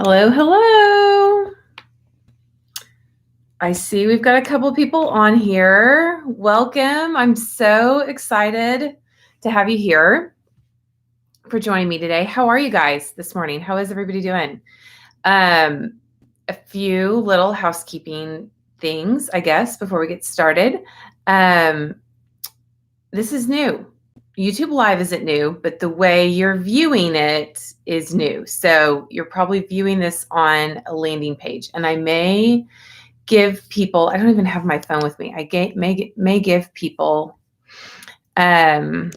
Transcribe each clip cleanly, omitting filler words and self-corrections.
Hello, hello. I see we've got a couple people on here. Welcome. I'm so excited to have you here for joining me today. How are you guys this morning? How is everybody doing? A few little housekeeping things, I guess, before we get started. This is new. YouTube Live isn't new, but the way you're viewing it is new. So you're probably viewing this on a landing page, and I may give people, I don't even have my phone with me. I may give people a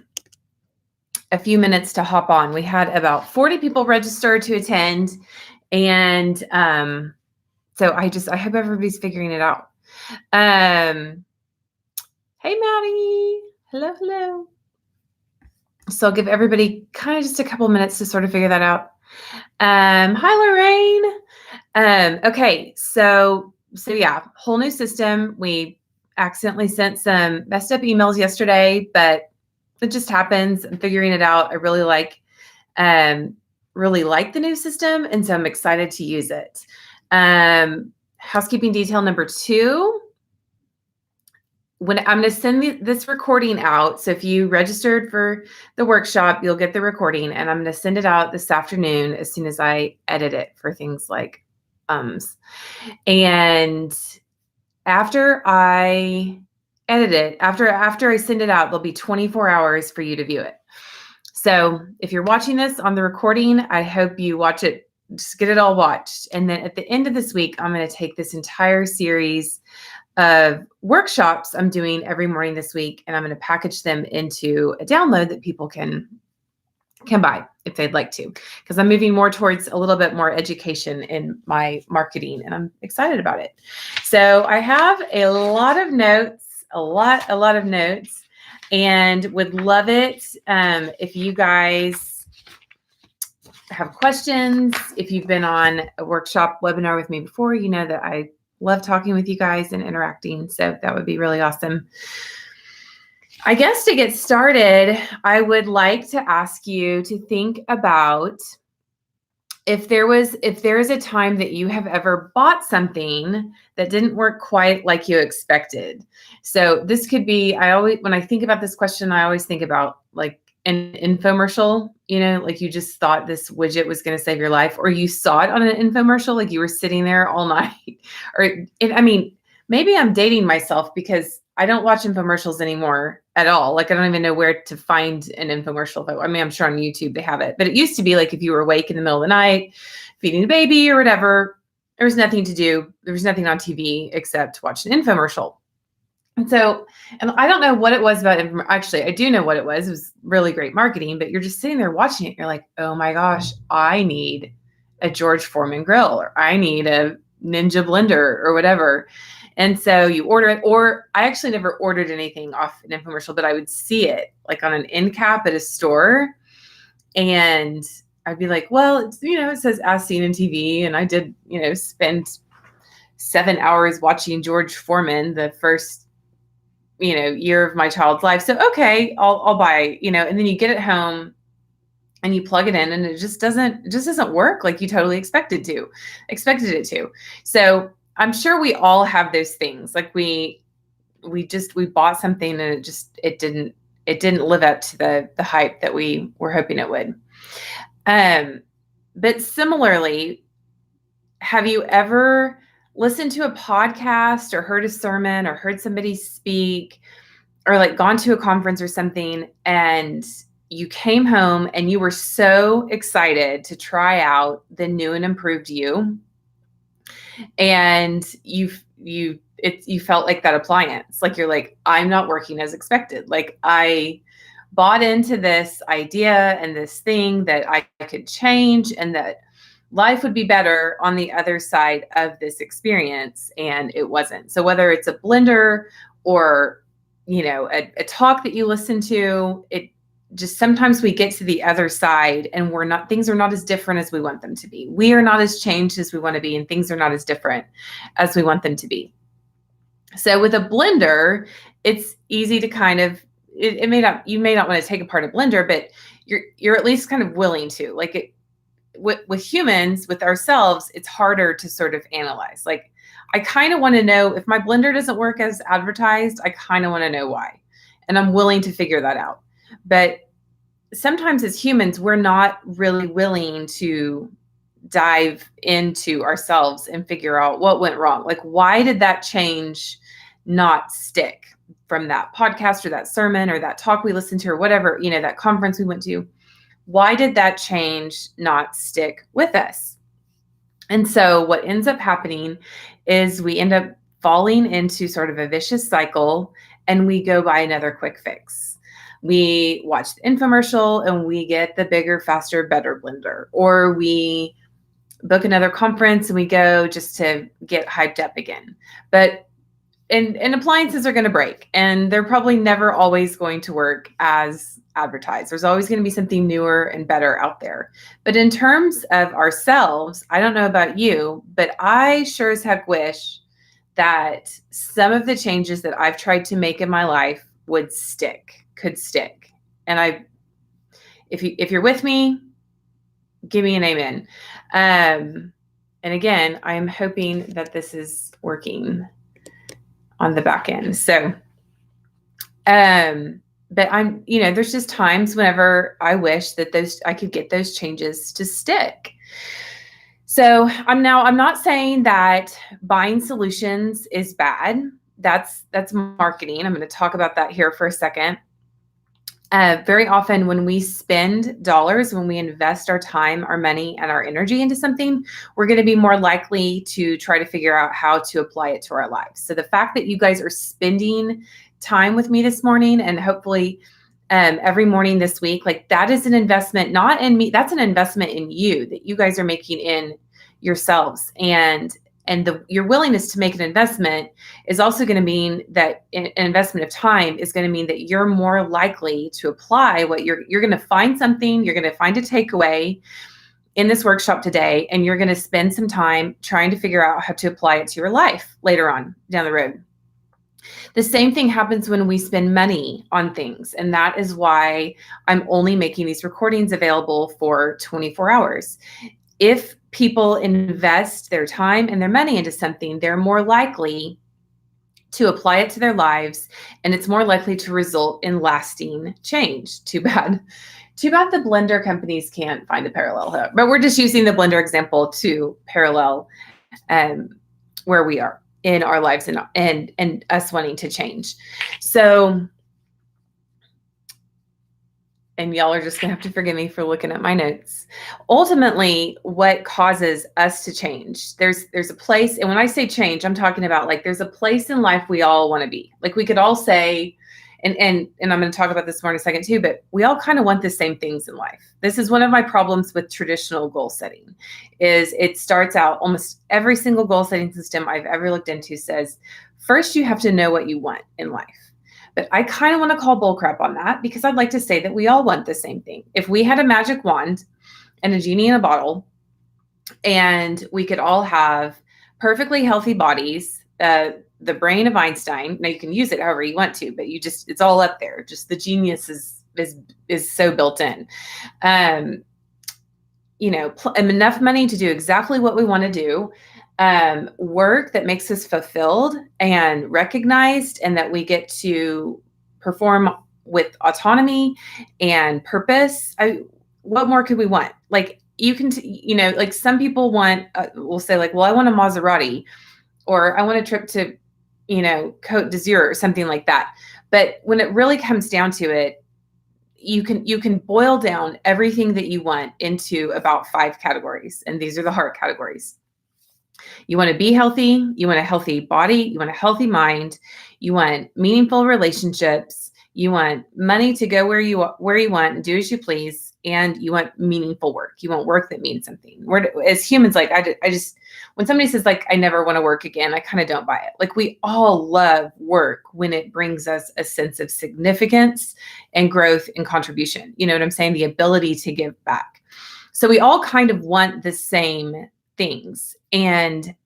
few minutes to hop on. We had about 40 people register to attend. And so I hope everybody's figuring it out. Hey, Maddie. Hello, hello. So I'll give everybody kind of just a couple minutes to sort of figure that out. Hi, Lorraine. Okay, so yeah, whole new system. We accidentally sent some messed up emails yesterday, but it just happens. I'm figuring it out. I really like the new system, and so I'm excited to use it. Housekeeping detail number 2. When I'm going to send this recording out, so if you registered for the workshop, you'll get the recording, and I'm going to send it out this afternoon as soon as I edit it for things like and after I edit it, after I send it out, there'll be 24 hours for you to view it. So if you're watching this on the recording, I hope you watch it, just get it all watched. And then at the end of this week, I'm going to take this entire series of workshops I'm doing every morning this week, and I'm going to package them into a download that people can buy if they'd like to, because I'm moving more towards a little bit more education in my marketing, and I'm excited about it. So I have a lot of notes, a lot of notes, and would love it if you guys have questions. If you've been on a workshop webinar with me before, you know that I love talking with you guys and interacting. So that would be really awesome. I guess to get started, I would like to ask you to think about if there is a time that you have ever bought something that didn't work quite like you expected. So this could be, when I think about this question, I always think about like an infomercial, like you just thought this widget was going to save your life, or you saw it on an infomercial, like you were sitting there all night, maybe I'm dating myself because I don't watch infomercials anymore at all. Like I don't even know where to find an infomercial. I'm sure on YouTube they have it, but it used to be like if you were awake in the middle of the night, feeding a baby or whatever, there was nothing to do. There was nothing on TV except watch an infomercial. And I don't know what it was about. Actually, I do know what it was. It was really great marketing, but you're just sitting there watching it. You're like, oh my gosh, I need a George Foreman grill, or I need a Ninja blender or whatever. And so you order it, or I actually never ordered anything off an infomercial, but I would see it like on an end cap at a store. And I'd be like, well, it says as seen in TV. And I did, spend 7 hours watching George Foreman the first, year of my child's life. So, okay, I'll buy, and then you get it home and you plug it in and it just doesn't work like you totally expected it to. So I'm sure we all have those things. Like we bought something and it didn't live up to the hype that we were hoping it would. But similarly, have you ever listened to a podcast or heard a sermon or heard somebody speak or like gone to a conference or something, and you came home and you were so excited to try out the new and improved you, and you felt like that appliance, like you're like, I'm not working as expected. Like I bought into this idea and this thing that I could change and that life would be better on the other side of this experience, and it wasn't. So whether it's a blender or, a talk that you listen to, it just sometimes we get to the other side and things are not as different as we want them to be. We are not as changed as we want to be, and things are not as different as we want them to be. So with a blender, it's easy to kind of, you may not want to take apart a blender, but you're at least kind of willing to, like with humans, with ourselves, it's harder to sort of analyze. Like, I kind of want to know if my blender doesn't work as advertised, I kind of want to know why. And I'm willing to figure that out. But sometimes as humans, we're not really willing to dive into ourselves and figure out what went wrong. Like, why did that change not stick from that podcast or that sermon or that talk we listened to or whatever, that conference we went to? Why did that change not stick with us? And so what ends up happening is we end up falling into sort of a vicious cycle, and we go buy another quick fix. We watch the infomercial and we get the bigger, faster, better blender, or we book another conference and we go just to get hyped up again. But and appliances are going to break, and they're probably never always going to work as advertised. There's always going to be something newer and better out there. But in terms of ourselves, I don't know about you, but I sure as heck wish that some of the changes that I've tried to make in my life could stick. And if you're with me, give me an amen. And again, I'm hoping that this is working on the back end. So, but there's just times whenever I wish that I could get those changes to stick. So I'm not saying that buying solutions is bad. That's marketing. I'm going to talk about that here for a second. Very often when we spend dollars, when we invest our time, our money, and our energy into something, we're going to be more likely to try to figure out how to apply it to our lives. So the fact that you guys are spending time with me this morning, and hopefully every morning this week, like, that is an investment, not in me. That's an investment in you that you guys are making in yourselves. And your willingness to make an investment is also going to mean that an investment of time is going to mean that you're more likely to apply what you're going to find something, you're going to find a takeaway in this workshop today, and you're going to spend some time trying to figure out how to apply it to your life later on down the road. The same thing happens when we spend money on things. And that is why I'm only making these recordings available for 24 hours. If people invest their time and their money into something, they're more likely to apply it to their lives, and it's more likely to result in lasting change. Too bad the blender companies can't find a parallel here, but we're just using the blender example to parallel where we are in our lives and us wanting to change. So, and y'all are just gonna have to forgive me for looking at my notes. Ultimately, what causes us to change? There's a place, and when I say change, I'm talking about, like, there's a place in life we all want to be. Like, we could all say, and I'm going to talk about this more in a second too, but we all kind of want the same things in life. This is one of my problems with traditional goal setting, is it starts out, almost every single goal setting system I've ever looked into says, first you have to know what you want in life. But I kind of want to call bullcrap on that, because I'd like to say that we all want the same thing. If we had a magic wand and a genie in a bottle, and we could all have perfectly healthy bodies, the brain of Einstein. Now you can use it however you want to, but it's all up there. Just the genius is so built in. Enough money to do exactly what we want to do. Work that makes us fulfilled and recognized, and that we get to perform with autonomy and purpose. What more could we want? Like, you can, like, some people want, will say, like, well, I want a Maserati, or I want a trip to, Côte d'Azur or something like that. But when it really comes down to it, you can boil down everything that you want into about 5 categories. And these are the heart categories. You want to be healthy. You want a healthy body. You want a healthy mind. You want meaningful relationships. You want money to go where you want and do as you please. And you want meaningful work. You want work that means something. As humans, like, I just, when somebody says, like, I never want to work again, I kind of don't buy it. Like, we all love work when it brings us a sense of significance and growth and contribution. You know what I'm saying? The ability to give back. So we all kind of want the same things. And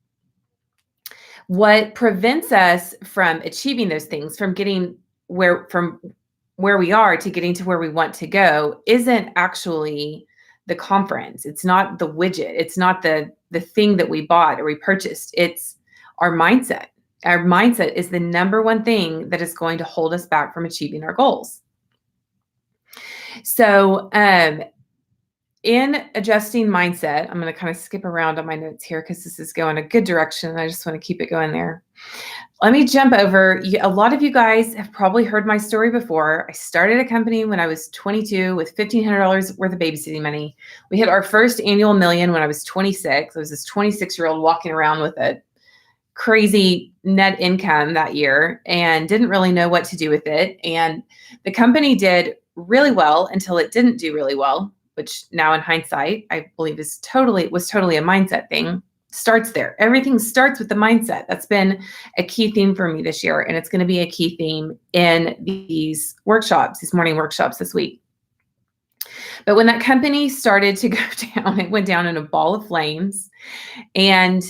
what prevents us from achieving those things, from getting where we are to getting to where we want to go, isn't actually the conference. It's not the widget. It's not the thing that we bought or we purchased. It's our mindset. Our mindset is the number one thing that is going to hold us back from achieving our goals. So, in adjusting mindset, I'm going to kind of skip around on my notes here because this is going a good direction and I just want to keep it going there. Let me jump over. A lot of you guys have probably heard my story before. I started a company when I was 22 with $1,500 worth of babysitting money. We hit our first annual million when I was 26. I was this 26-year-old walking around with a crazy net income that year and didn't really know what to do with it. And the company did really well until it didn't do really well, which now in hindsight, I believe was totally a mindset thing. Starts there. Everything starts with the mindset. That's been a key theme for me this year. And it's going to be a key theme in these workshops, these morning workshops this week. But when that company started to go down, it went down in a ball of flames. And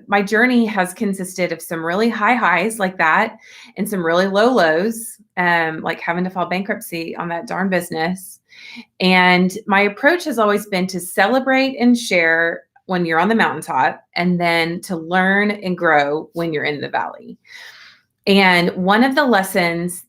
my journey has consisted of some really high highs like that and some really low lows, like having to file bankruptcy on that darn business. And my approach has always been to celebrate and share when you're on the mountaintop, and then to learn and grow when you're in the valley. And one of the lessons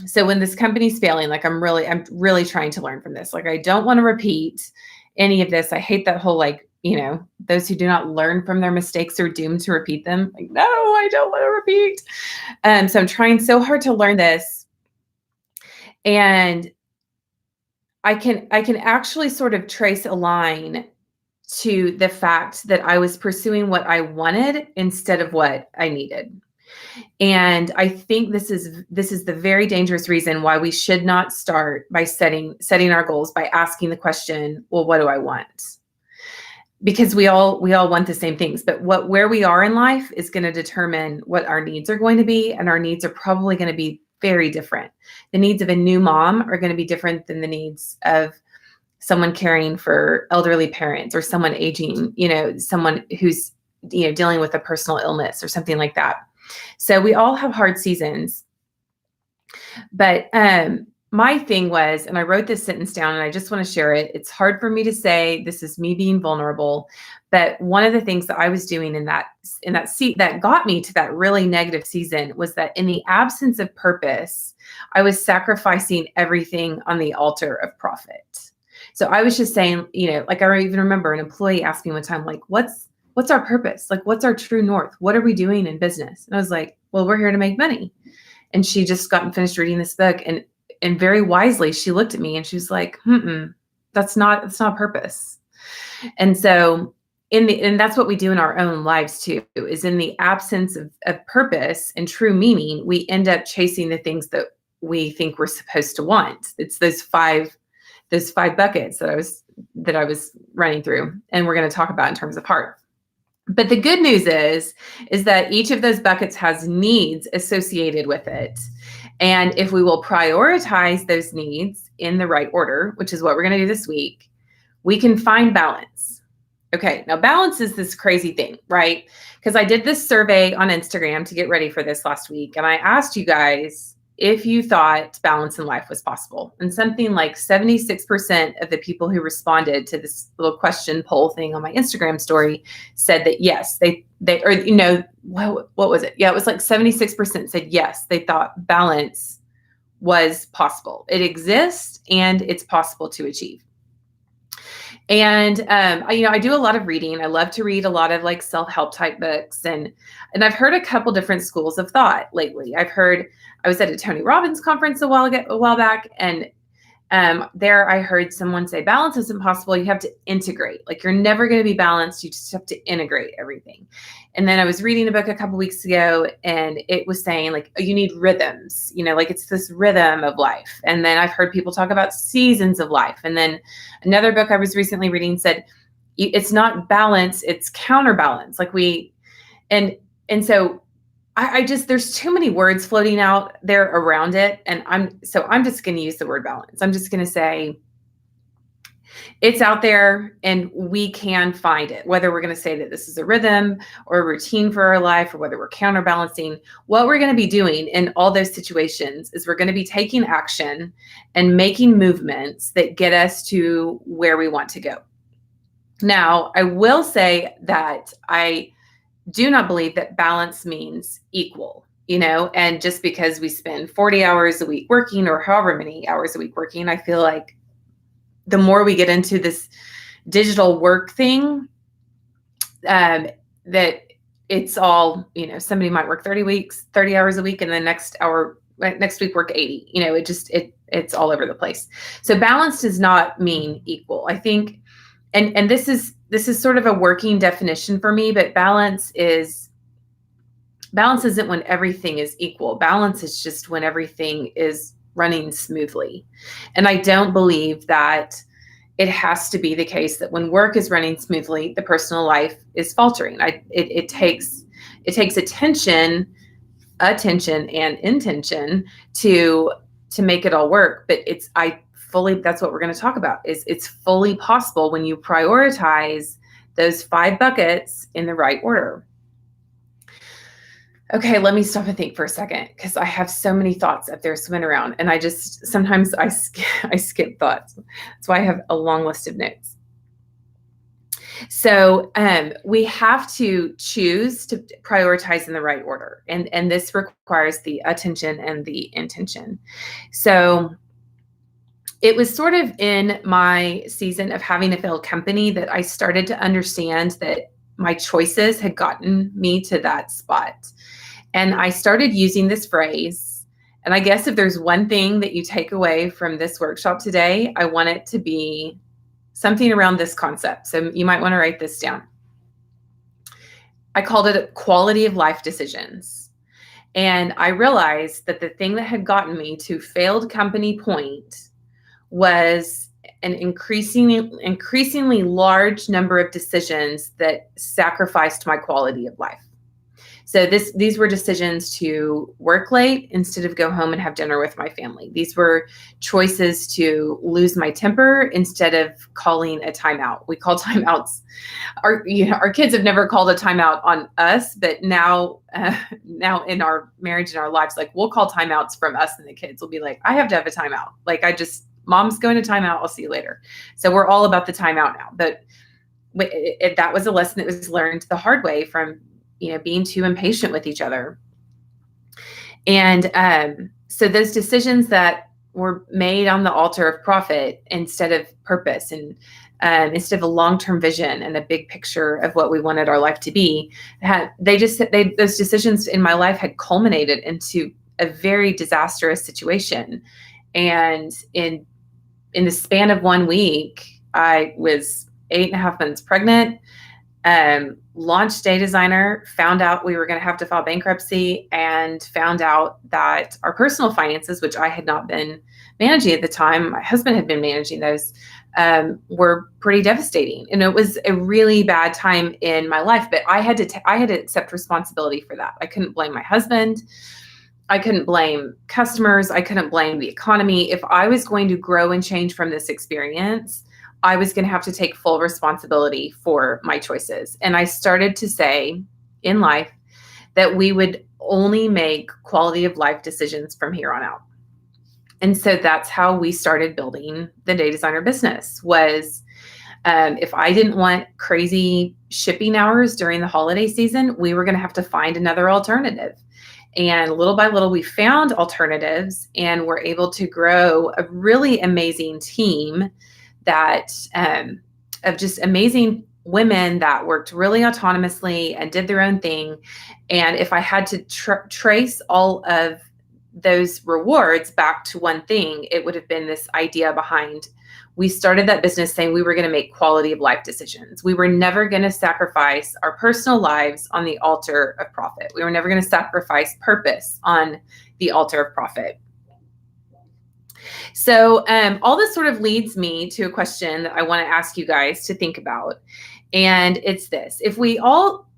so when this company's failing, like I'm really trying to learn from this. Like I don't want to repeat any of this. I hate that whole, like, those who do not learn from their mistakes are doomed to repeat them. Like, no, I don't want to repeat. So I'm trying so hard to learn this. And I can actually sort of trace a line to the fact that I was pursuing what I wanted instead of what I needed. And I think this is the very dangerous reason why we should not start by setting our goals by asking the question, well, what do I want? Because we all want the same things, but where we are in life is going to determine what our needs are going to be, and our needs are probably going to be very different. The needs of a new mom are going to be different than the needs of someone caring for elderly parents or someone aging, someone who's, dealing with a personal illness or something like that. So we all have hard seasons. But my thing was, and I wrote this sentence down and I just want to share it. It's hard for me to say, this is me being vulnerable. But one of the things that I was doing in that seat that got me to that really negative season was that in the absence of purpose, I was sacrificing everything on the altar of profit. So I was just saying, like I even remember an employee asked me one time, like, what's our purpose? Like, what's our true north? What are we doing in business? And I was like, well, we're here to make money. And she just gotten finished reading this book, and very wisely, she looked at me and she was like, that's not purpose. And so and that's what we do in our own lives too, is in the absence of purpose and true meaning, we end up chasing the things that we think we're supposed to want. It's those five buckets that I was running through, and we're going to talk about in terms of heart. But the good news is that each of those buckets has needs associated with it. And if we will prioritize those needs in the right order, which is what we're going to do this week, we can find balance. Okay, now balance is this crazy thing, right? Because I did this survey on Instagram to get ready for this last week, and I asked you guys if you thought balance in life was possible. And something like 76% of the people who responded to this little question poll thing on my Instagram story said that yes, they what was it? Yeah, it was like 76% said yes, they thought balance was possible. It exists and it's possible to achieve. And I do a lot of reading. I love to read a lot of like self-help type books, and I've heard a couple different schools of thought lately. I was at a Tony Robbins conference a while back, and there I heard someone say balance isn't possible. You have to integrate. Like, you're never going to be balanced. You just have to integrate everything. And then I was reading a book a couple weeks ago, and it was saying like, you need rhythms, like it's this rhythm of life. And then I've heard people talk about seasons of life. And then another book I was recently reading said, it's not balance, it's counterbalance. Like and so I just, there's too many words floating out there around it. And I'm just going to use the word balance. I'm just going to say, It's out there and we can find it, whether we're going to say that this is a rhythm or a routine for our life, or whether we're counterbalancing. What we're going to be doing in all those situations is we're going to be taking action and making movements that get us to where we want to go. Now, I will say that I do not believe that balance means equal, and just because we spend 40 hours a week working or however many hours a week working, I feel like the more we get into this digital work thing, that it's all, somebody might work 30 hours a week, and then next week work 80. It's all over the place. So balance does not mean equal, I think. And this is sort of a working definition for me, but balance isn't when everything is equal. Balance is just when everything is running smoothly. And I don't believe that it has to be the case that when work is running smoothly, the personal life is faltering. It takes attention and intention to make it all work. But that's what we're going to talk about, is it's fully possible when you prioritize those 5 buckets in the right order. Okay, let me stop and think for a second, because I have so many thoughts up there swimming around, and sometimes I skip thoughts. That's why I have a long list of notes. So we have to choose to prioritize in the right order, and this requires the attention and the intention. So it was sort of in my season of having a failed company that I started to understand that my choices had gotten me to that spot. And I started using this phrase. And I guess if there's one thing that you take away from this workshop today, I want it to be something around this concept. So you might want to write this down. I called it quality of life decisions. And I realized that the thing that had gotten me to failed company point was an increasingly large number of decisions that sacrificed my quality of life. So these were decisions to work late instead of go home and have dinner with my family. These were choices to lose my temper instead of calling a timeout. We call timeouts. Our kids have never called a timeout on us, but now in our marriage and our lives, like, we'll call timeouts from us, and the kids will be like, I have to have a timeout. Like, Mom's going to timeout. I'll see you later. So we're all about the timeout now. But that was a lesson that was learned the hard way from being too impatient with each other. And so those decisions that were made on the altar of profit instead of purpose, and instead of a long-term vision and a big picture of what we wanted our life to be, those decisions in my life had culminated into a very disastrous situation. And in the span of 1 week, I was 8.5 months pregnant, launched Day Designer, found out we were going to have to file bankruptcy, and found out that our personal finances, which I had not been managing at the time, my husband had been managing those, were pretty devastating. And it was a really bad time in my life, but I had to accept responsibility for that. I couldn't blame my husband. I couldn't blame customers. I couldn't blame the economy. If I was going to grow and change from this experience, I was going to have to take full responsibility for my choices. And I started to say in life that we would only make quality of life decisions from here on out. And so that's how we started building the Day Designer business. Was if I didn't want crazy shipping hours during the holiday season, we were going to have to find another alternative. And little by little, we found alternatives and were able to grow a really amazing team that of just amazing women that worked really autonomously and did their own thing. And if I had to trace all of those rewards back to one thing, it would have been this idea behind, we started that business saying we were going to make quality of life decisions. We were never going to sacrifice our personal lives on the altar of profit. We were never going to sacrifice purpose on the altar of profit. So all this sort of leads me to a question that I want to ask you guys to think about. And it's this: if we all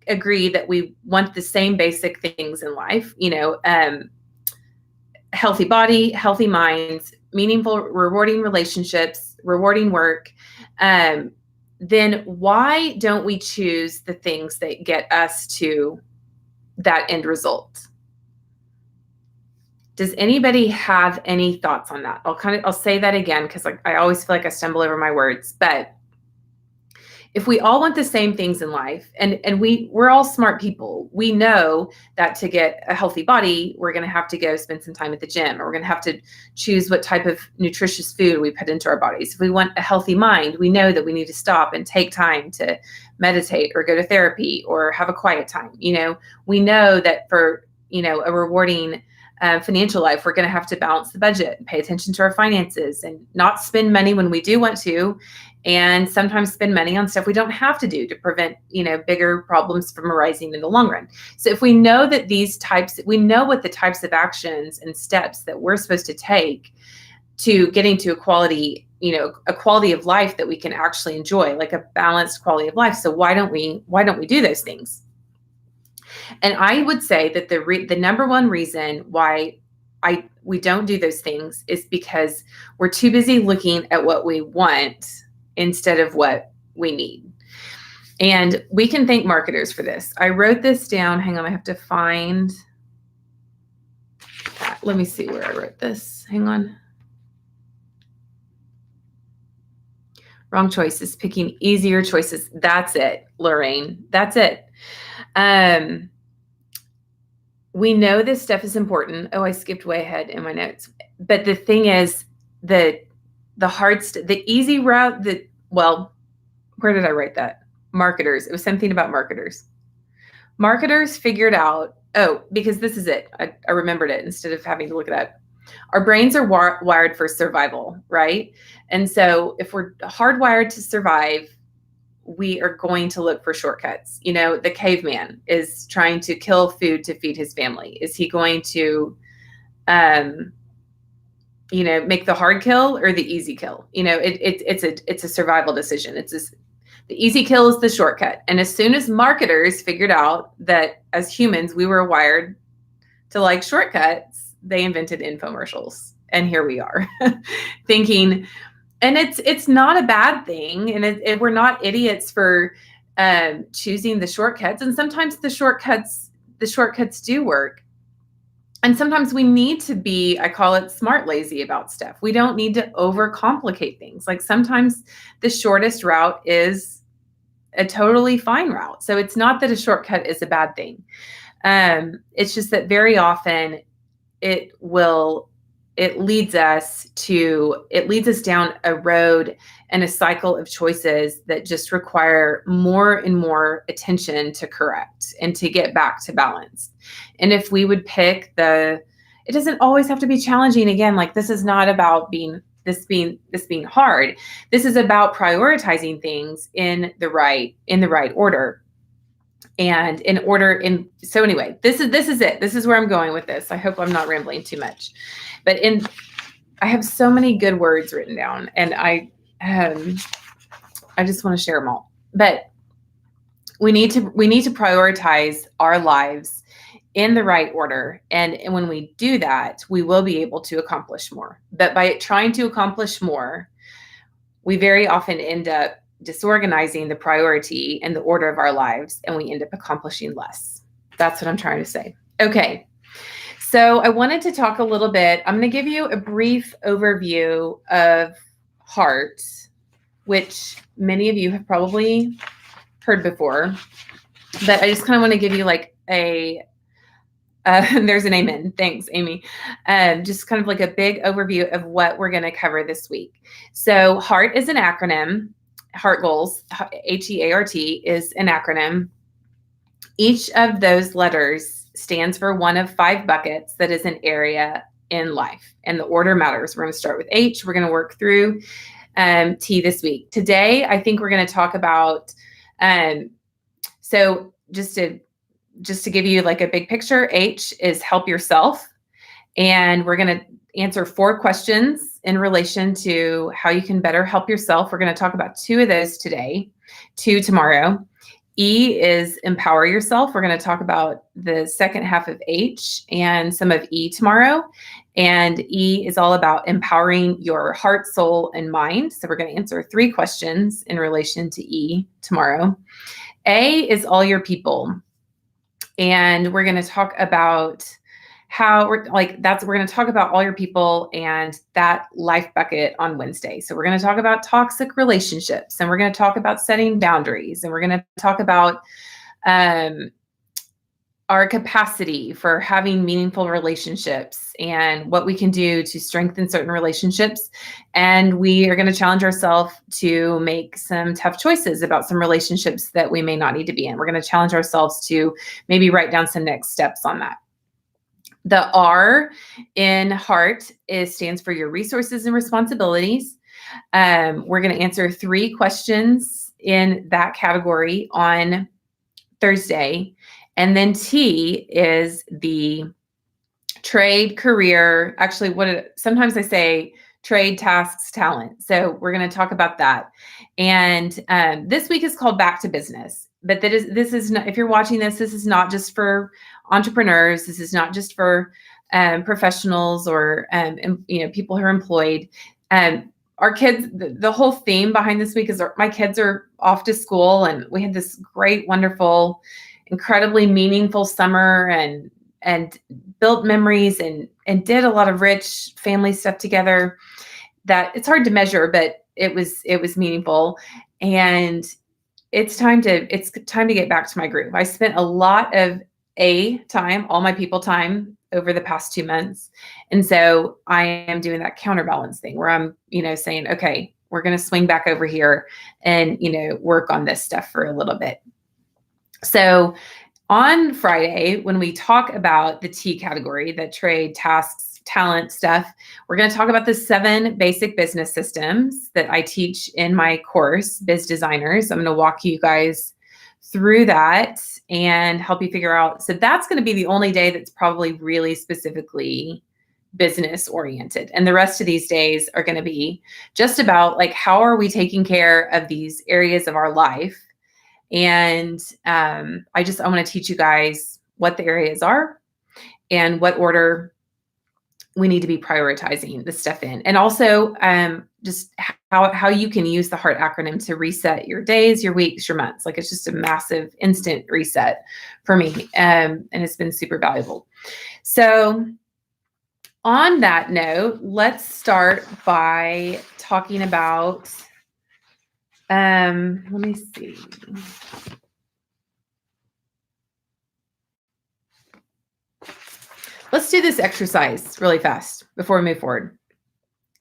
agree that we want the same basic things in life, healthy body, healthy minds, meaningful, rewarding relationships, rewarding work, then why don't we choose the things that get us to that end result? Does anybody have any thoughts on that? I'll say that again, because I always feel like I stumble over my words. But if we all want the same things in life, and we're all smart people, we know that to get a healthy body, we're going to have to go spend some time at the gym, or we're going to have to choose what type of nutritious food we put into our bodies. If we want a healthy mind, we know that we need to stop and take time to meditate or go to therapy or have a quiet time. We know that for, a rewarding financial life, we're going to have to balance the budget and pay attention to our finances and not spend money when we do want to, and sometimes spend money on stuff we don't have to do to prevent, bigger problems from arising in the long run. So if we know that we know what the types of actions and steps that we're supposed to take to getting to a quality of life that we can actually enjoy, like a balanced quality of life. So why don't we do those things? And I would say that the number one reason why we don't do those things is because we're too busy looking at what we want instead of what we need. And we can thank marketers for this. I wrote this down. Hang on, I have to find that. Let me see where I wrote this. Hang on. Wrong choices, picking easier choices. That's it, Lorraine. That's it. We know this stuff is important. Oh, I skipped way ahead in my notes. But the thing is, the easy route, where did I write that? Marketers. It was something about marketers. Marketers figured out, because this is it. I remembered it instead of having to look it up. Our brains are wired for survival, right? And so if we're hardwired to survive, we are going to look for shortcuts. The caveman is trying to kill food to feed his family. Is he going to, make the hard kill or the easy kill? It's a survival decision. The easy kill is the shortcut. And as soon as marketers figured out that as humans, we were wired to like shortcuts, they invented infomercials. And here we are thinking, and it's not a bad thing. And we're not idiots for choosing the shortcuts. And sometimes the shortcuts do work. And sometimes we need to be, I call it smart lazy about stuff. We don't need to overcomplicate things. Like sometimes the shortest route is a totally fine route. So it's not that a shortcut is a bad thing. It's just that very often it leads us down a road and a cycle of choices that just require more and more attention to correct and to get back to balance. And if we would pick it doesn't always have to be challenging. Again, like this is not about being hard. This is about prioritizing things in the right order. And so anyway, this is it. This is where I'm going with this. I hope I'm not rambling too much, but I have so many good words written down, and I just want to share them all. But we need to prioritize our lives in the right order. And when we do that, we will be able to accomplish more. But by trying to accomplish more, we very often end up disorganizing the priority and the order of our lives, and we end up accomplishing less. That's what I'm trying to say. Okay. So I wanted to talk a little bit. I'm going to give you a brief overview of heart, which many of you have probably heard before, but I just kind of want to give you like there's an amen. Thanks, Amy. Just kind of like a big overview of what we're going to cover this week. So HEART is an acronym. HEART goals, HEART is an acronym. Each of those letters stands for one of 5 buckets that is an area in life, and the order matters. We're going to start with H. We're going to work through T this week. Today, I think we're going to talk about, so just to give you like a big picture, H is help yourself. And we're going to answer 4 questions in relation to how you can better help yourself. We're going to talk about 2 of those today, 2 tomorrow. E is empower yourself. We're going to talk about the second half of H and some of E tomorrow. And E is all about empowering your heart, soul, and mind. So we're going to answer 3 questions in relation to E tomorrow. A is all your people. And we're going to talk about how we're going to talk about all your people and that life bucket on Wednesday. So we're going to talk about toxic relationships, and we're going to talk about setting boundaries, and we're going to talk about our capacity for having meaningful relationships and what we can do to strengthen certain relationships. And we are going to challenge ourselves to make some tough choices about some relationships that we may not need to be in. We're going to challenge ourselves to maybe write down some next steps on that. The R in heart stands for your resources and responsibilities. We're going to answer 3 questions in that category on Thursday. And then T is the trade, career. Actually, sometimes I say trade, tasks, talent. So we're going to talk about that. And this week is called Back to Business. But this is not, if you're watching this is not just for entrepreneurs. This is not just for professionals or people who are employed. Our kids, the whole theme behind this week is my kids are off to school, and we had this great, wonderful, incredibly meaningful summer and built memories and did a lot of rich family stuff together that it's hard to measure, but it was meaningful. And it's time to get back to my groove. I spent a lot of time, all my people time, over the past 2 months. And so I am doing that counterbalance thing where I'm, saying, okay, we're going to swing back over here and, work on this stuff for a little bit. So on Friday, when we talk about the T category, the trade, tasks, talent stuff, we're going to talk about the 7 basic business systems that I teach in my course, Biz Designers. I'm going to walk you guys through that and help you figure out. So that's going to be the only day that's probably really specifically business oriented. And the rest of these days are going to be just about how are we taking care of these areas of our life. And I want to teach you guys what the areas are and what order we need to be prioritizing the stuff in. And also just how you can use the HEART acronym to reset your days, your weeks, your months. It's just a massive instant reset for me. And it's been super valuable. So on that note, let's start by talking about, let me see. Let's do this exercise really fast before we move forward.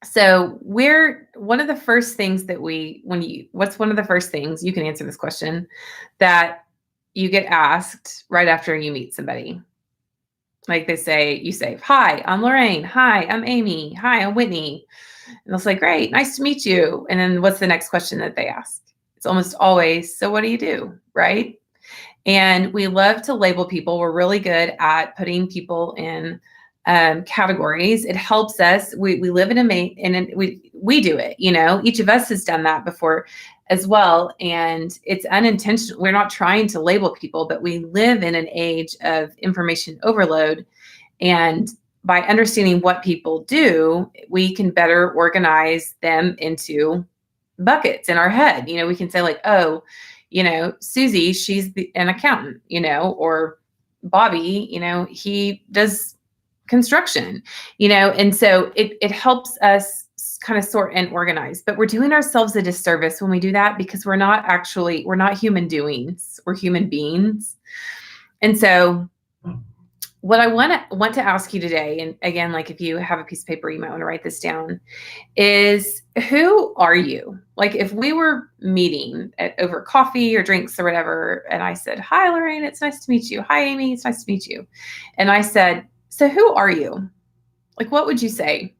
So one of the first things what's one of the first things, you can answer this question, that you get asked right after you meet somebody? You say, hi, I'm Lorraine. Hi, I'm Amy. Hi, I'm Whitney. And they'll say, great, nice to meet you. And then what's the next question that they ask? It's almost always, so what do you do? Right? And we love to label people. We're really good at putting people in categories. It helps us. We live we do it. Each of us has done that before as well. And it's unintentional. We're not trying to label people, but we live in an age of information overload. And by understanding what people do, we can better organize them into buckets in our head. We can say Susie, she's an accountant, or Bobby, he does construction, and so it helps us kind of sort and organize. But we're doing ourselves a disservice when we do that, because we're not human doings, we're human beings. And so what I want to ask you today, and again, if you have a piece of paper, you might want to write this down, is who are you? If we were meeting over coffee or drinks or whatever, and I said, hi, Lorraine, it's nice to meet you. Hi, Amy, it's nice to meet you. And I said, so who are you? What would you say?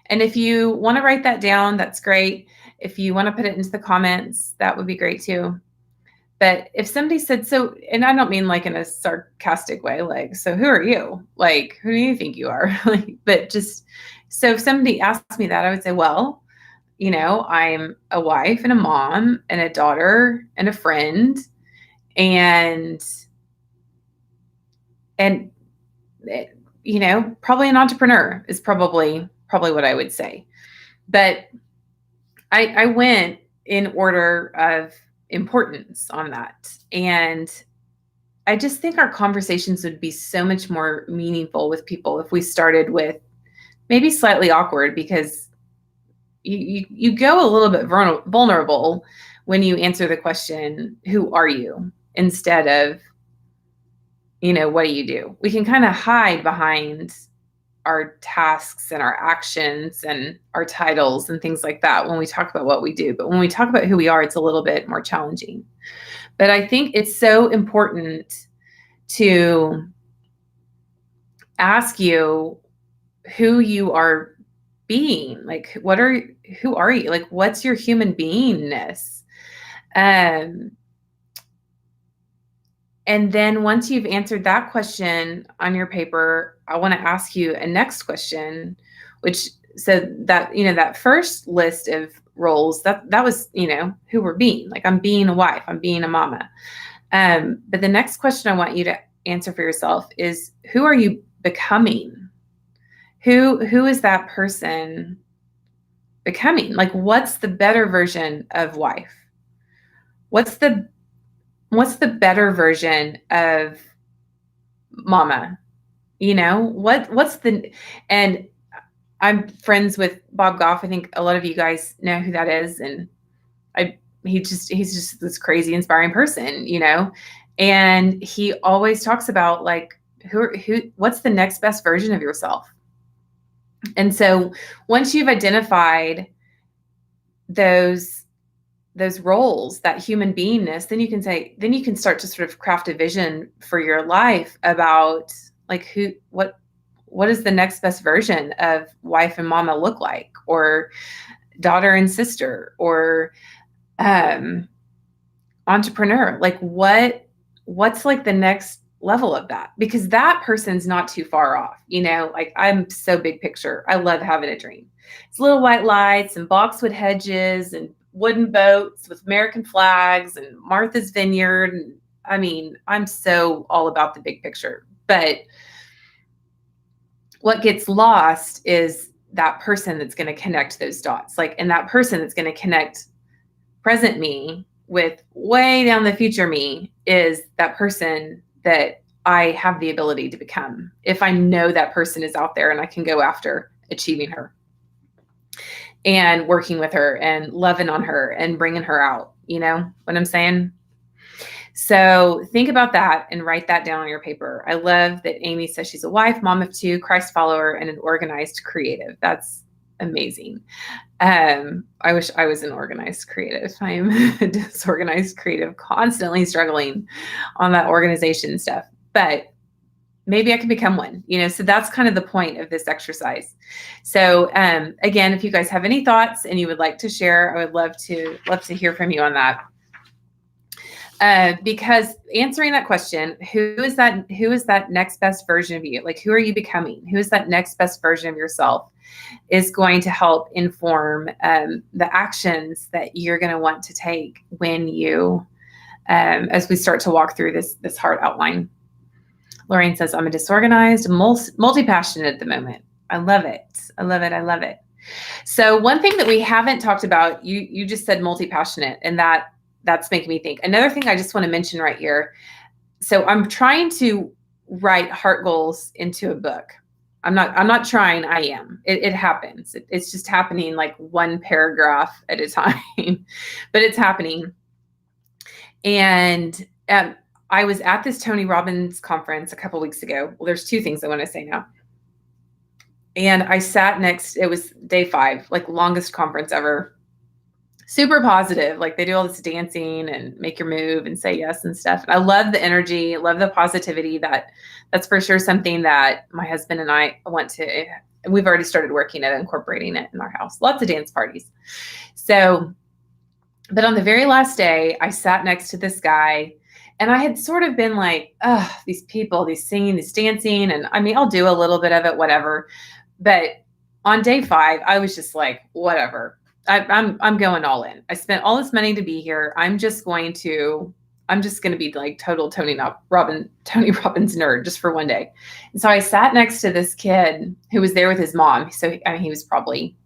And if you want to write that down, that's great. If you want to put it into the comments, that would be great too. But if somebody said, so, and I don't mean in a sarcastic way, so who are you? Who do you think you are? But just, so if somebody asked me that, I would say, well, I'm a wife and a mom and a daughter and a friend and probably an entrepreneur is probably what I would say. But I went in order of importance on that. And I just think our conversations would be so much more meaningful with people if we started with maybe slightly awkward, because you go a little bit vulnerable when you answer the question, who are you? Instead of, what do you do? We can kind of hide behind our tasks and our actions and our titles and things like that when we talk about what we do. But when we talk about who we are, it's a little bit more challenging. But I think it's so important to ask you who you are being. Like, who are you? Like, what's your human beingness? And then once you've answered that question on your paper, I want to ask you a next question, which so that, that first list of roles, that was, who we're being. Like, I'm being a wife, I'm being a mama. But the next question I want you to answer for yourself is, who are you becoming? Who is that person becoming? Like, what's the better version of wife? What's the better version of mama? And I'm friends with Bob Goff. I think a lot of you guys know who that is. And he's just this crazy, inspiring person, and he always talks about, like, what's the next best version of yourself? And so once you've identified those roles, that human beingness, then you can start to sort of craft a vision for your life about, like, what does the next best version of wife and mama look like, or daughter and sister, or entrepreneur? Like, what's like the next level of that? Because that person's not too far off. Like, I'm so big picture. I love having a dream. It's little white lights and boxwood hedges and wooden boats with American flags and Martha's Vineyard. And I mean, I'm so all about the big picture. But what gets lost is that person that's going to connect those dots. Like, and that person that's going to connect present me with way down the future me is that person that I have the ability to become, if I know that person is out there and I can go after achieving her and working with her and loving on her and bringing her out. You know what I'm saying? So think about that and write that down on your paper. I love that Amy says she's a wife, mom of two, Christ follower, and an organized creative. That's amazing. I wish I was an organized creative. I'm a disorganized creative, constantly struggling on that organization stuff, but maybe I can become one, so that's kind of the point of this exercise. So, again, if you guys have any thoughts and you would like to share, I would love to hear from you on that. Because answering that question, who is that next best version of you? Like, who are you becoming? Who is that next best version of yourself is going to help inform the actions that you're going to want to take when you, as we start to walk through this heart outline. Lorraine says, I'm a disorganized, multi-passionate at the moment. I love it. I love it. I love it. So one thing that we haven't talked about, you just said multi-passionate, and that's making me think. Another thing I just want to mention right here. So I'm trying to write heart goals into a book. I'm not trying, I am. It happens. It's just happening like one paragraph at a time, but it's happening. And I was at this Tony Robbins conference a couple weeks ago. Well, there's two things I want to say now. And I sat it was day 5, like longest conference ever. Super positive. Like, they do all this dancing and make your move and say yes and stuff. And I love the energy, love the positivity. That's for sure something that my husband and I want to, and we've already started working at incorporating it in our house. Lots of dance parties. So, but on the very last day, I sat next to this guy, and I had sort of been like, oh, these people, these singing, this dancing. And I mean, I'll do a little bit of it, whatever. But on day 5, I was just like, whatever. I'm going all in. I spent all this money to be here. I'm just going to I'm just going to be like total Tony Robbins nerd just for one day. And so I sat next to this kid who was there with his mom. So I mean, he was probably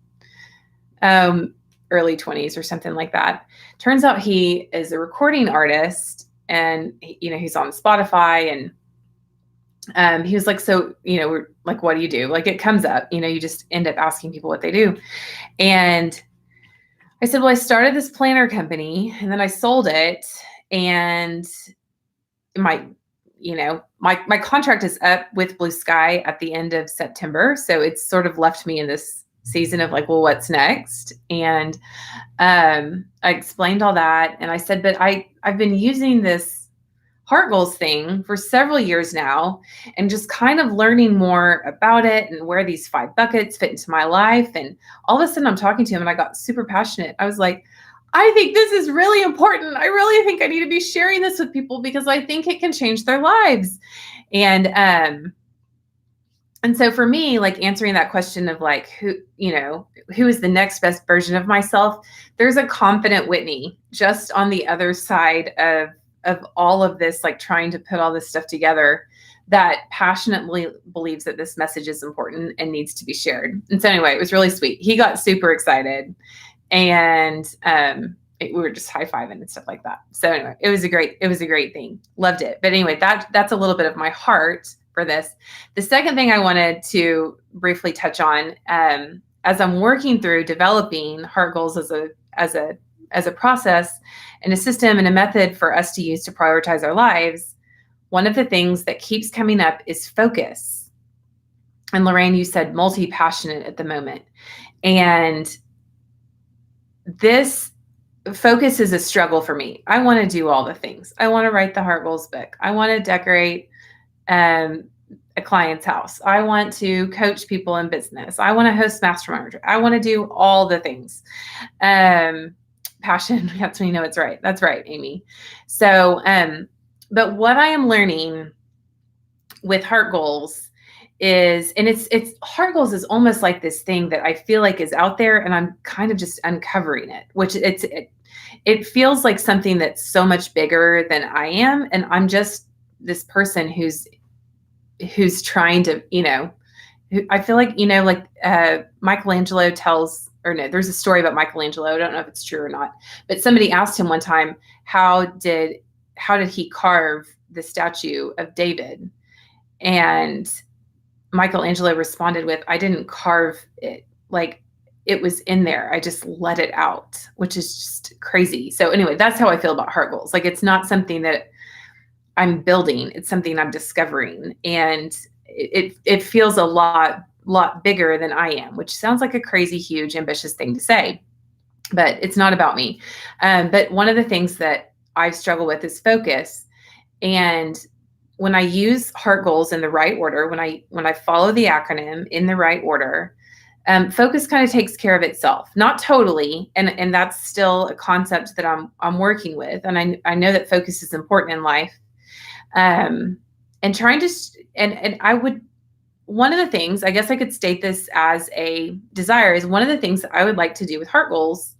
early 20s or something like that. Turns out he is a recording artist, and he's on Spotify, and he was like, so, we're like, what do you do? Like, it comes up, you just end up asking people what they do. And I said, well, I started this planner company and then I sold it, and my contract is up with Blue Sky at the end of September. So it's sort of left me in this season of like, well, what's next? And I explained all that. And I said, but I've been using this heart goals thing for several years now, and just kind of learning more about it and where these 5 buckets fit into my life. And all of a sudden I'm talking to him and I got super passionate. I was like, I think this is really important. I really think I need to be sharing this with people because I think it can change their lives. And so for me, like, answering that question of like, who is the next best version of myself? There's a confident Whitney just on the other side of all of this, like trying to put all this stuff together, that passionately believes that this message is important and needs to be shared. And so anyway, it was really sweet. He got super excited, and we were just high-fiving and stuff like that. So anyway, it was a great thing. Loved it. But anyway, that's a little bit of my heart for this. The second thing I wanted to briefly touch on, as I'm working through developing heart goals as a process and a system and a method for us to use to prioritize our lives, one of the things that keeps coming up is focus. And Lorraine, you said multi-passionate at the moment. And this focus is a struggle for me. I want to do all the things. I want to write the Heart Goals book. I want to decorate a client's house. I want to coach people in business. I want to host mastermind. I want to do all the things. Passion. That's when you know it's right. That's right, Amy. So, but what I am learning with Heart Goals is, and it's Heart Goals is almost like this thing that I feel like is out there, and I'm kind of just uncovering it, which it feels like something that's so much bigger than I am. And I'm just this person who's trying to, I feel like, Michelangelo tells, or no, there's a story about Michelangelo. I don't know if it's true or not, but somebody asked him one time, how did he carve the statue of David? And Michelangelo responded with, I didn't carve it. Like, it was in there. I just let it out, which is just crazy. So anyway, that's how I feel about Heart Goals. Like, it's not something that I'm building. It's something I'm discovering. And it feels a lot bigger than I am, which sounds like a crazy, huge, ambitious thing to say, but it's not about me. But one of the things that I struggle with is focus. And when I use Heart Goals in the right order, when I follow the acronym in the right order, focus kind of takes care of itself. Not totally, and that's still a concept that I'm working with. And I know that focus is important in life. And trying to, and I would, one of the things, I guess I could state this as a desire, is one of the things that I would like to do with Heart Goals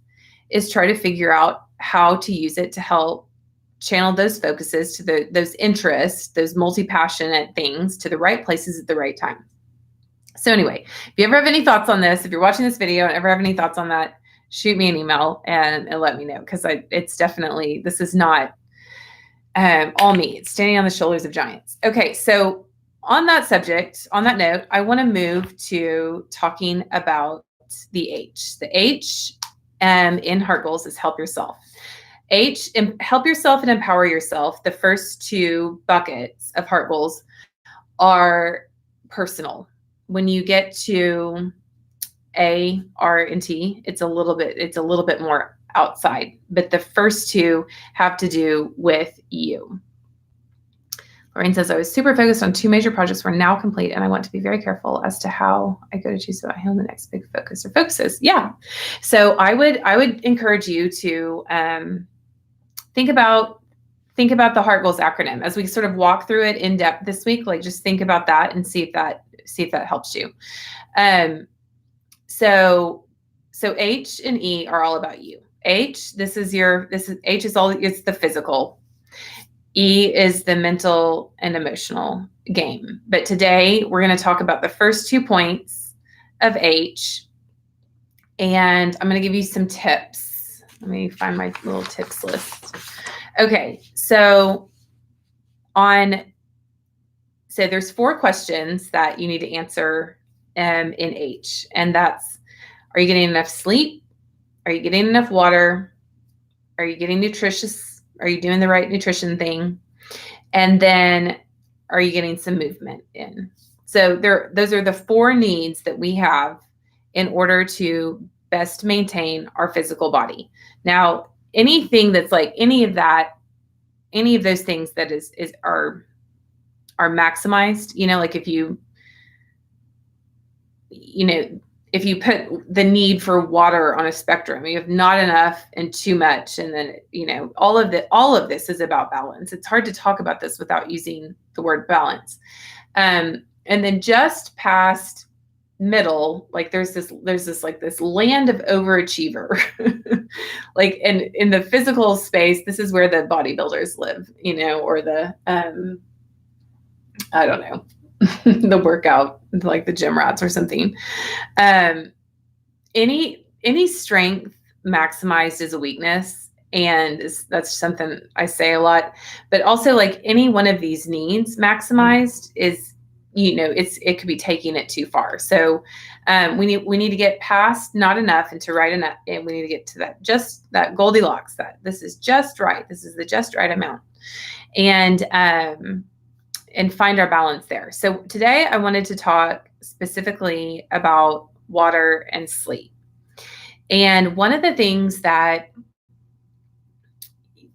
is try to figure out how to use it to help channel those focuses to those interests, those multi-passionate things, to the right places at the right time. So anyway, if you ever have any thoughts on this, if you're watching this video and ever have any thoughts on that, shoot me an email and let me know, because it's definitely, this is not all me. It's standing on the shoulders of giants. Okay, so on that subject, on that note, I want to move to talking about the H. The H in Heart Goals is help yourself. H, help yourself and empower yourself. The first 2 buckets of Heart Goals are personal. When you get to A, R, and T, it's a little bit more outside, but the first 2 have to do with you. Lorraine says, I was super focused on 2 major projects were now complete, and I want to be very careful as to how I go to choose what I own the next big focus or focuses. Yeah. So I would encourage you to think about the Heart Goals acronym as we sort of walk through it in depth this week. Like, just think about that and see if that helps you. So H and E are all about you. H, H is all, it's the physical. E is the mental and emotional game. But today we're going to talk about the first 2 points of H, and I'm going to give you some tips. Let me find my little tips list. Okay, so there's 4 questions that you need to answer in H, and that's: are you getting enough sleep? Are you getting enough water? Are you getting nutritious? Are you doing the right nutrition thing? And then, are you getting some movement in? So those are the 4 needs that we have in order to best maintain our physical body. Now, anything that's like any of those things that are maximized, like if you put the need for water on a spectrum, you have not enough and too much, and then all of this is about balance. It's hard to talk about this without using the word balance. And then just past middle, like there's this land of overachiever. Like in the physical space, this is where the bodybuilders live, or the I don't know, the workout, like the gym rats or something. Any strength maximized is a weakness, and that's something I say a lot. But also, like any one of these needs maximized is, it could be taking it too far. So we need to get past not enough and to right enough, and we need to get to that Goldilocks. That this is just right. This is the just right amount, and find our balance there. So today I wanted to talk specifically about water and sleep. And one of the things that,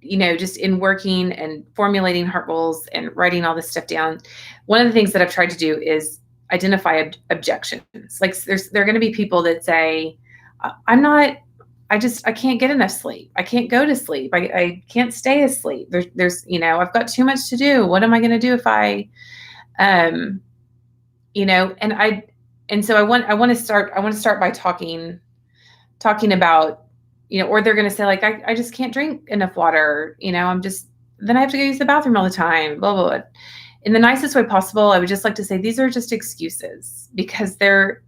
just in working and formulating heart goals and writing all this stuff down, one of the things that I've tried to do is identify objections. Like there are going to be people that say, I can't get enough sleep. I can't go to sleep. I can't stay asleep. There's I've got too much to do. What am I going to do if I, and so I want to start by talking about, or they're going to say like, I just can't drink enough water. Then I have to go use the bathroom all the time, blah, blah, blah. In the nicest way possible, I would just like to say these are just excuses, because they're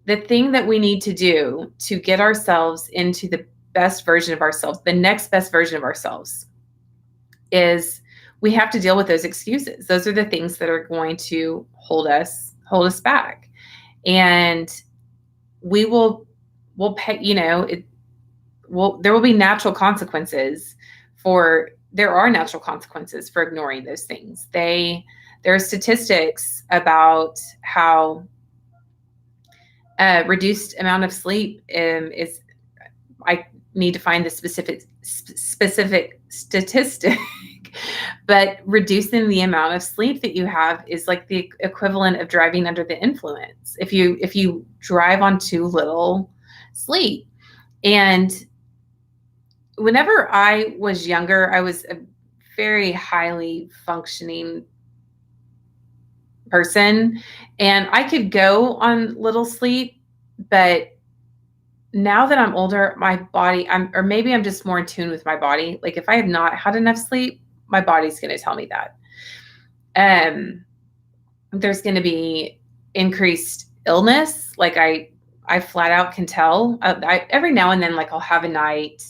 the thing that we need to do to get ourselves into the best version of ourselves, the next best version of ourselves, is we have to deal with those excuses. Those are the things that are going to hold us back. And we'll pay, there will be natural consequences there are natural consequences for ignoring those things. There are statistics about how reduced amount of sleep is, I need to find the specific statistic, but reducing the amount of sleep that you have is like the equivalent of driving under the influence. If you drive on too little sleep. And whenever I was younger, I was a very highly functioning person, and I could go on little sleep. But now that I'm older, my body, or maybe I'm just more in tune with my body. Like if I have not had enough sleep, my body's going to tell me that. There's going to be increased illness. Like I flat out can tell. Every now and then, like I'll have a night.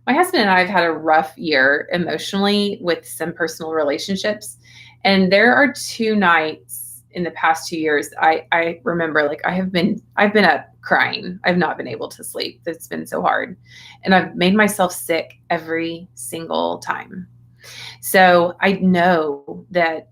My husband and I have had a rough year emotionally with some personal relationships. And there are 2 nights in the past 2 years, I remember, like I've been up crying. I've not been able to sleep. It's been so hard. And I've made myself sick every single time. So I know that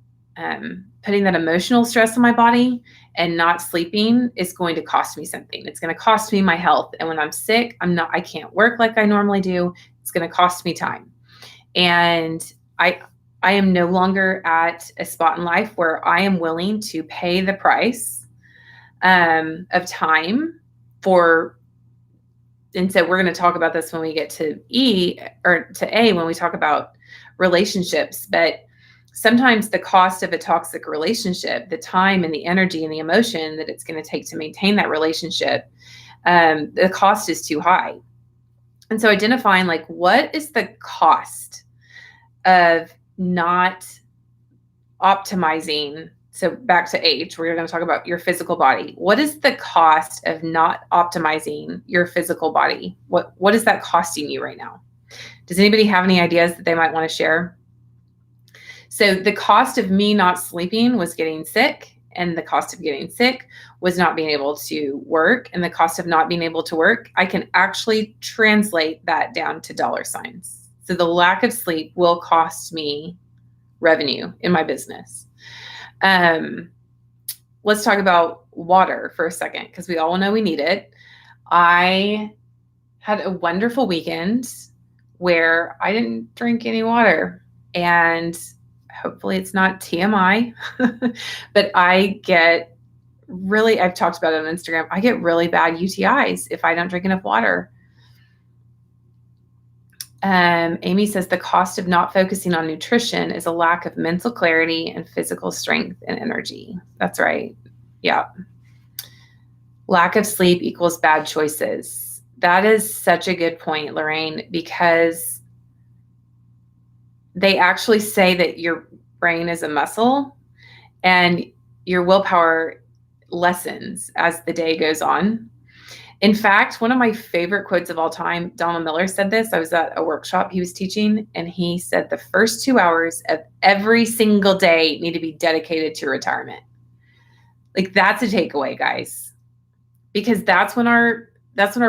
putting that emotional stress on my body and not sleeping is going to cost me something. It's going to cost me my health. And when I'm sick, I can't work like I normally do. It's going to cost me time. And I am no longer at a spot in life where I am willing to pay the price of time for, and so we're going to talk about this when we get to E, or to A, when we talk about relationships. But sometimes the cost of a toxic relationship, the time and the energy and the emotion that it's going to take to maintain that relationship, the cost is too high. And so identifying like, what is the cost of not optimizing, so back to H, we're going to talk about your physical body. What is the cost of not optimizing your physical body? What is that costing you right now? Does anybody have any ideas that they might want to share? So the cost of me not sleeping was getting sick, and the cost of getting sick was not being able to work, and the cost of not being able to work, I can actually translate that down to dollar signs. So the lack of sleep will cost me revenue in my business. Let's talk about water for a second, because we all know we need it. I had a wonderful weekend where I didn't drink any water, and hopefully it's not TMI, but I get really, I've talked about it on Instagram, I get really bad UTIs if I don't drink enough water. Amy says the cost of not focusing on nutrition is a lack of mental clarity and physical strength and energy. That's right. Yeah. Lack of sleep equals bad choices. That is such a good point, Lorraine, because they actually say that your brain is a muscle and your willpower lessens as the day goes on. In fact, one of my favorite quotes of all time, Donald Miller said this. I was at a workshop he was teaching, and he said the first 2 hours of every single day need to be dedicated to retirement. Like, that's a takeaway, guys, because that's when our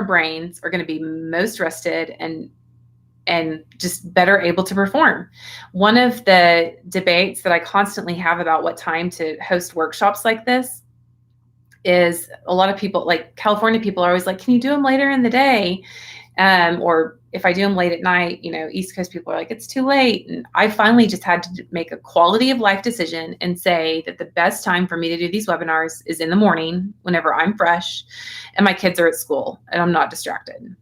brains are going to be most rested and just better able to perform. One of the debates that I constantly have about what time to host workshops like this is a lot of people, like California people, are always like, can you do them later in the day? Or if I do them late at night, East Coast people are like, it's too late. And I finally just had to make a quality of life decision and say that the best time for me to do these webinars is in the morning, whenever I'm fresh and my kids are at school and I'm not distracted.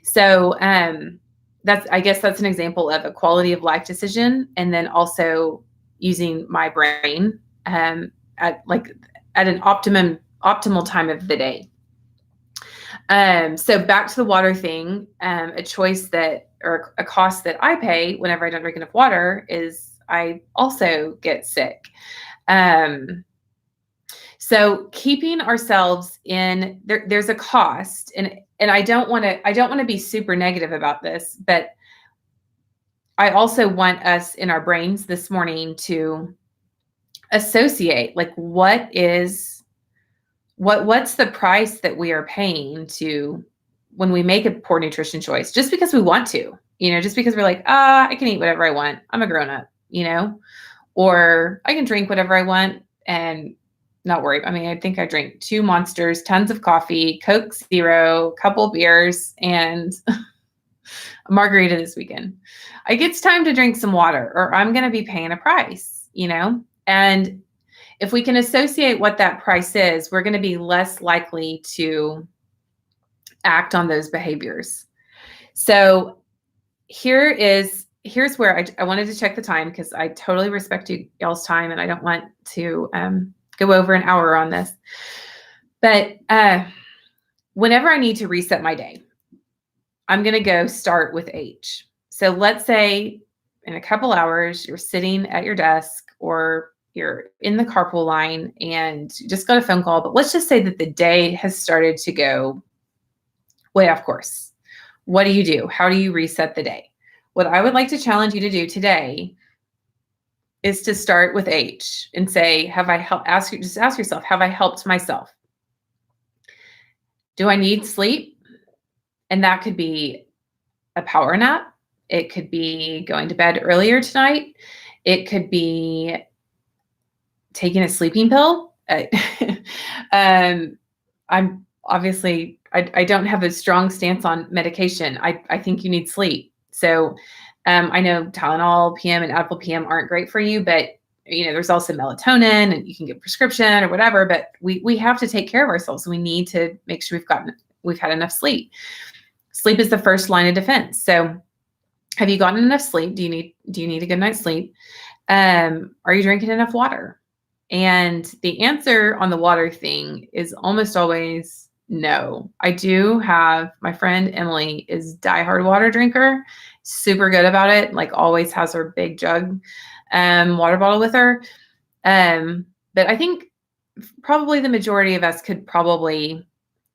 So I guess that's an example of a quality of life decision. And then also using my brain at an optimal time of the day. So back to the water thing, a choice that, or a cost that I pay whenever I don't drink enough water is I also get sick. So keeping ourselves in there's a cost, and I don't want to be super negative about this, but I also want us in our brains this morning to associate, like, what's the price that we are paying to when we make a poor nutrition choice, just because we want to, just because we're like, I can eat whatever I want, I'm a grown up, or I can drink whatever I want and not worry. I mean, I think I drank 2 Monsters, tons of coffee, Coke Zero, couple beers, and a margarita this weekend. Like, it's time to drink some water, or I'm going to be paying a price, and if we can associate what that price is, we're going to be less likely to act on those behaviors. So here's where I wanted to check the time, because I totally respect y'all's time and I don't want to go over an hour on this. But whenever I need to reset my day, I'm going to go start with H. So let's say in a couple hours, you're sitting at your desk or you're in the carpool line and you just got a phone call, but let's just say that the day has started to go way off course. What do? How do you reset the day? What I would like to challenge you to do today is to start with H and say, ask yourself, have I helped myself? Do I need sleep? And that could be a power nap. It could be going to bed earlier tonight. It could be taking a sleeping pill. I'm obviously, I don't have a strong stance on medication. I think you need sleep. So I know Tylenol PM and Advil PM aren't great for you, but there's also melatonin, and you can get prescription or whatever, but we have to take care of ourselves. We need to make sure we've had enough sleep. Sleep is the first line of defense. So have you gotten enough sleep? Do you need a good night's sleep? Are you drinking enough water? And the answer on the water thing is almost always No. I do have my friend Emily is diehard water drinker, super good about it, like always has her big jug water bottle with her. But I think probably the majority of us could probably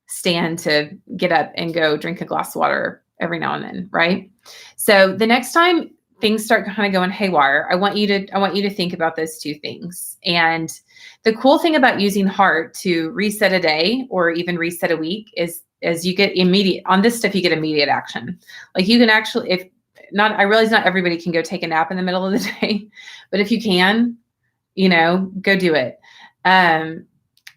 stand to get up and go drink a glass of water every now and then, right? So the next time things start kind of going haywire, I want you to think about those two things. And the cool thing about using heart to reset a day or even reset a week is as you get immediate on this stuff, you get immediate action. Like you can actually, if not, I realize not everybody can go take a nap in the middle of the day, but if you can, go do it.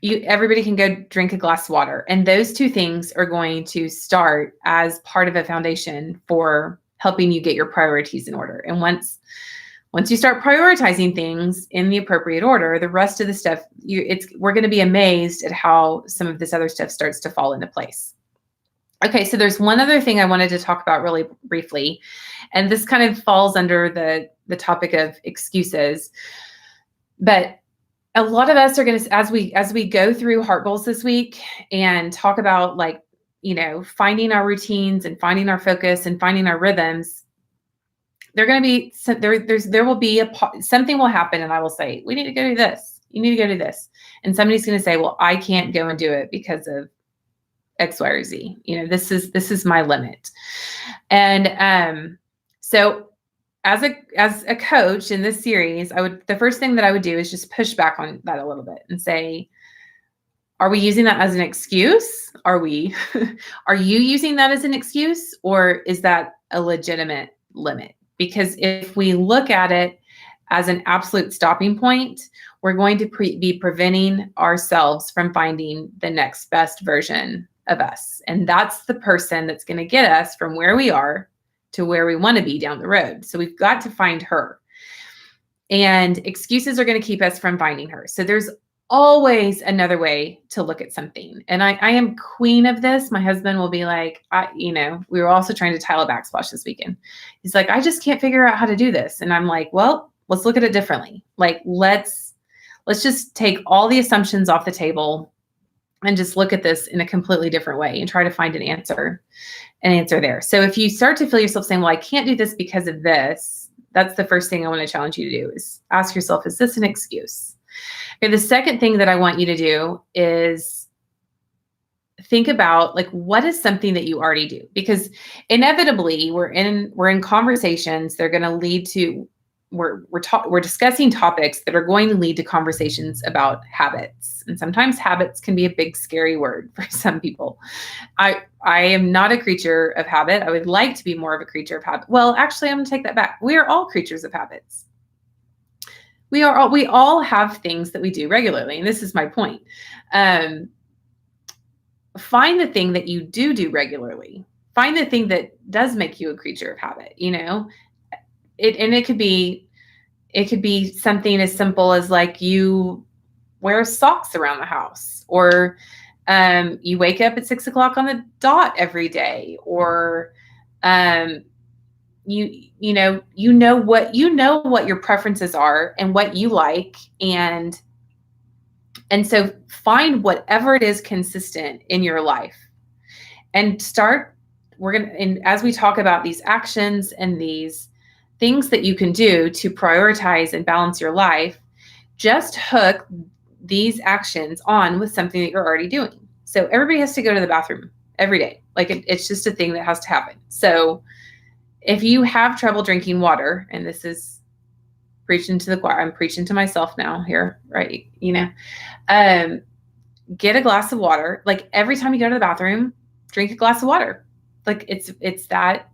Everybody can go drink a glass of water. And those two things are going to start as part of a foundation for helping you get your priorities in order. And once you start prioritizing things in the appropriate order, the rest of the stuff, we're going to be amazed at how some of this other stuff starts to fall into place. Okay, so there's one other thing I wanted to talk about really briefly, and this kind of falls under the topic of excuses. But a lot of us are going to, as we go through Heart Goals this week and talk about finding our routines and finding our focus and finding our rhythms, they're going to be there will be something will happen, and I will say, we need to go do this. You need to go do this, and somebody's going to say, well, I can't go and do it because of X, Y, or Z. This is my limit, and so. As a coach in this series, the first thing that I would do is just push back on that a little bit and say, are we using that as an excuse? Are you using that as an excuse, or is that a legitimate limit? Because if we look at it as an absolute stopping point, we're going to be preventing ourselves from finding the next best version of us. And that's the person that's going to get us from where we are to where we want to be down the road. So we've got to find her. And excuses are going to keep us from finding her. So there's always another way to look at something. And I am queen of this. My husband will be like, we were also trying to tile a backsplash this weekend. He's like, I just can't figure out how to do this. And I'm like, well, let's look at it differently. Like, let's just take all the assumptions off the table and just look at this in a completely different way and try to find an answer there. So if you start to feel yourself saying, well, I can't do this because of this, that's the first thing I want to challenge you to do is ask yourself, is this an excuse? Okay, the second thing that I want you to do is think about what is something that you already do? Because inevitably we're in conversations that are going to lead to we're discussing topics that are going to lead to conversations about habits. And sometimes habits can be a big, scary word for some people. I am not a creature of habit. I would like to be more of a creature of habit. Well, actually, I'm going to take that back. We are all creatures of habits. We all have things that we do regularly. And this is my point. Find the thing that you do regularly. Find the thing that does make you a creature of habit, it could be something as simple as you wear socks around the house, or you wake up at 6 o'clock on the dot every day, or you know what your preferences are and what you like, and so find whatever it is consistent in your life and start. And as we talk about these actions and these things that you can do to prioritize and balance your life, just hook these actions on with something that you're already doing. So everybody has to go to the bathroom every day. It's just a thing that has to happen. So if you have trouble drinking water, and this is preaching to the choir, I'm preaching to myself now here, right? Get a glass of water. Every time you go to the bathroom, drink a glass of water. It's that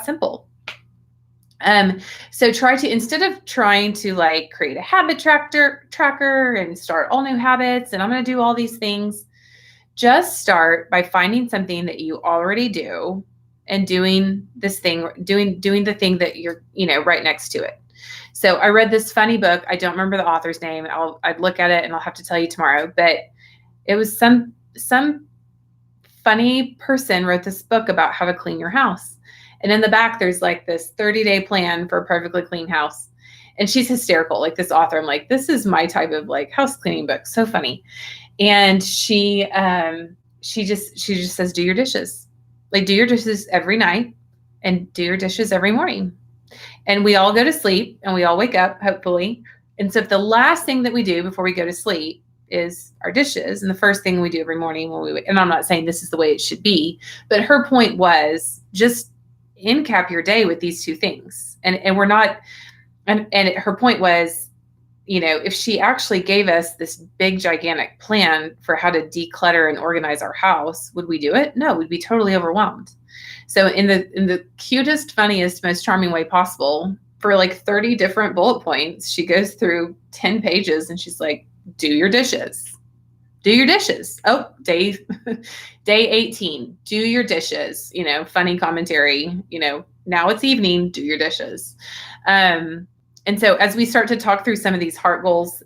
simple. So try to, instead of trying to create a habit tracker and start all new habits, and I'm going to do all these things, just start by finding something that you already do and doing this thing, doing the thing that you're, right next to it. So I read this funny book. I don't remember the author's name. I'd look at it and I'll have to tell you tomorrow, but it was some funny person wrote this book about how to clean your house. And in the back, there's this 30-day plan for a perfectly clean house. And she's hysterical. This author, I'm like, this is my type of house cleaning book. So funny. And she she just says, do your dishes. Like, do your dishes every night and do your dishes every morning. And we all go to sleep and we all wake up, hopefully. And so if the last thing that we do before we go to sleep is our dishes, and the first thing we do every morning when we, and I'm not saying this is the way it should be, but her point was just end cap your day with these two things. And we're not, and her point was, you know, if she actually gave us this big, gigantic plan for how to declutter and organize our house, would we do it? No, we'd be totally overwhelmed. So in the cutest, funniest, most charming way possible, for like 30 different bullet points, she goes through 10 pages and she's like, do your dishes. Do your dishes. Oh, day 18, do your dishes. You know, funny commentary, you know, now it's evening, do your dishes. And so as we start to talk through some of these heart goals,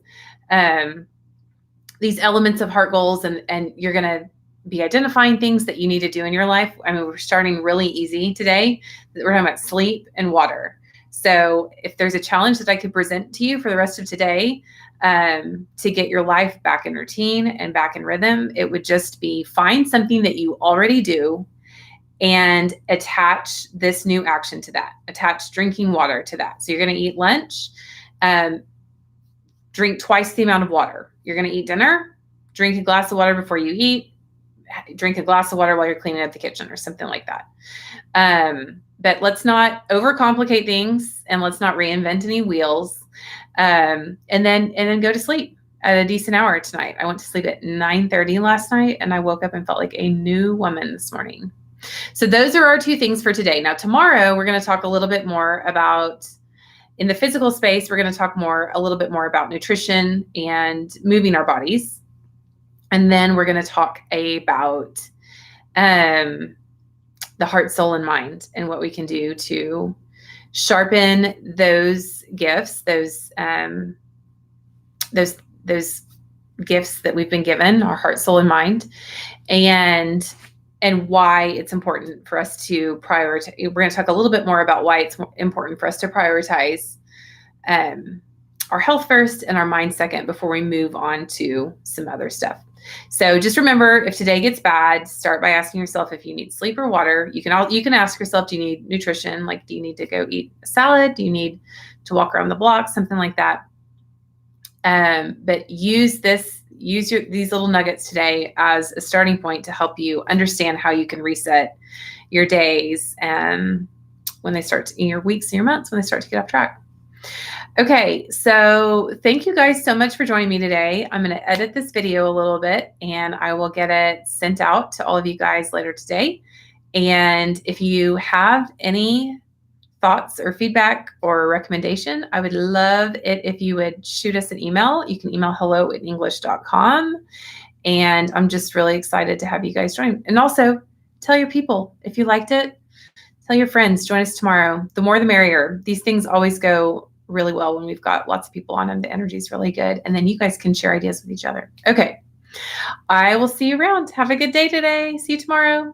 these elements of heart goals, and you're going to be identifying things that you need to do in your life. I mean, we're starting really easy today. We're talking about sleep and water. So if there's a challenge that I could present to you for the rest of today, to get your life back in routine and back in rhythm, it would just be find something that you already do and attach this new action to that. Attach drinking water to that. So you're going to eat lunch, drink twice the amount of water. You're going to eat dinner, drink a glass of water before you eat, drink a glass of water while you're cleaning up the kitchen or something like that. But let's not overcomplicate things and let's not reinvent any wheels. And then go to sleep at a decent hour tonight. I went to sleep at 9:30 last night and I woke up and felt like a new woman this morning. So those are our two things for today. Now, tomorrow, we're going to talk a little bit more about, in the physical space, we're going to talk a little bit more about nutrition and moving our bodies. And then we're going to talk about the heart, soul, and mind, and what we can do to sharpen those gifts, those gifts that we've been given, our heart, soul, and mind, and why it's important for us to prioritize. We're going to talk a little bit more about why it's important for us to prioritize our health first and our mind second before we move on to some other stuff. So just remember, if today gets bad, start by asking yourself if you need sleep or water. You can ask yourself, do you need nutrition? Like, do you need to go eat a salad? Do you need to walk around the block? Something like that. But use these little nuggets today as a starting point to help you understand how you can reset your days and when they start to, in your weeks and your months, when they start to get off track. Okay, so thank you guys so much for joining me today. I'm going to edit this video a little bit and I will get it sent out to all of you guys later today. And if you have any thoughts or feedback or recommendation, I would love it if you would shoot us an email. You can email hello@english.com. And I'm just really excited to have you guys join. And also tell your people if you liked it. Tell your friends, join us tomorrow. The more the merrier. These things always go really well when we've got lots of people on them. The energy is really good. And then you guys can share ideas with each other. Okay. I will see you around. Have a good day today. See you tomorrow.